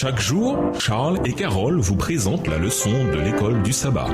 Chaque jour, Charles et Carole vous présentent la leçon de l'école du sabbat.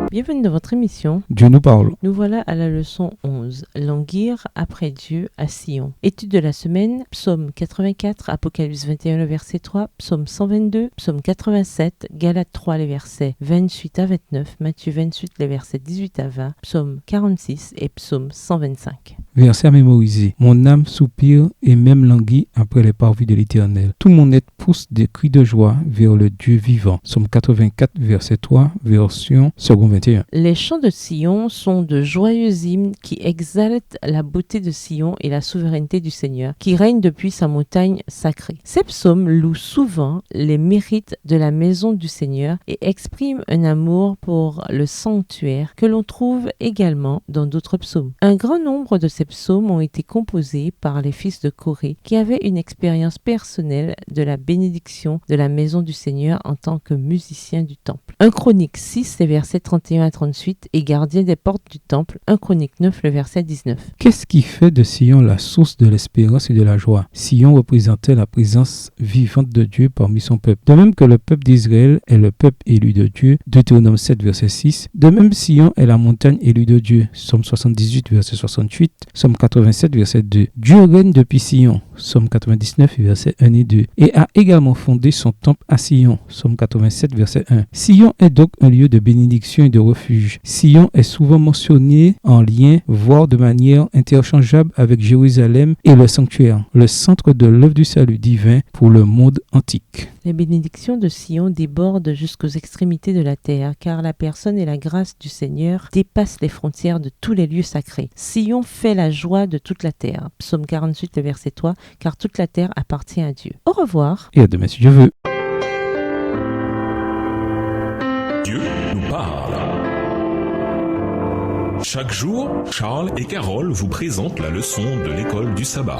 Bienvenue dans votre émission. Dieu nous parle. Nous voilà à la leçon 11, languir après Dieu à Sion. Étude de la semaine, psaume 84, Apocalypse 21, le verset 3, psaume 122, psaume 87, Galates 3, les versets 28 à 29, Matthieu 28, les versets 18 à 20, psaume 46 et psaume 125. Verset à mémoriser. Mon âme soupire et même languit après les parvis de l'Éternel. Tout mon être pousse des cris de joie vers le Dieu vivant. Psaume 84, verset 3, version second 21. Les chants de Sion sont de joyeux hymnes qui exaltent la beauté de Sion et la souveraineté du Seigneur, qui règne depuis sa montagne sacrée. Ces psaumes louent souvent les mérites de la maison du Seigneur et expriment un amour pour le sanctuaire que l'on trouve également dans d'autres psaumes. Un grand nombre de ces psaumes ont été composés par les fils de Corée qui avaient une expérience personnelle de la bénédiction de la maison du Seigneur en tant que musiciens du temple. 1 Chronique 6, les versets 31 à 38 et gardien des portes du temple. 1 Chronique 9, le verset 19. Qu'est-ce qui fait de Sion la source de l'espérance et de la joie? Sion représentait la présence vivante de Dieu parmi son peuple. De même que le peuple d'Israël est le peuple élu de Dieu, Deutéronome 7, verset 6. De même, Sion est la montagne élue de Dieu, Psaume 78, verset 68, Psaume 87, verset 2. Dieu règne depuis Sion, Psaume 99, verset 1 et 2, et a également fondé son temple à Sion, Psaume 87, verset 1. Sion est donc un lieu de bénédiction et de refuge. Sion est souvent mentionné en lien, voire de manière interchangeable avec Jérusalem et le sanctuaire, le centre de l'œuvre du salut divin pour le monde antique. Les bénédictions de Sion débordent jusqu'aux extrémités de la terre, car la personne et la grâce du Seigneur dépassent les frontières de tous les lieux sacrés. Sion fait la joie de toute la terre. Psaume 48, le verset 3, car toute la terre appartient à Dieu. Au revoir. Et à demain si Dieu veut. Dieu nous parle. Chaque jour, Charles et Carole vous présentent la leçon de l'école du sabbat.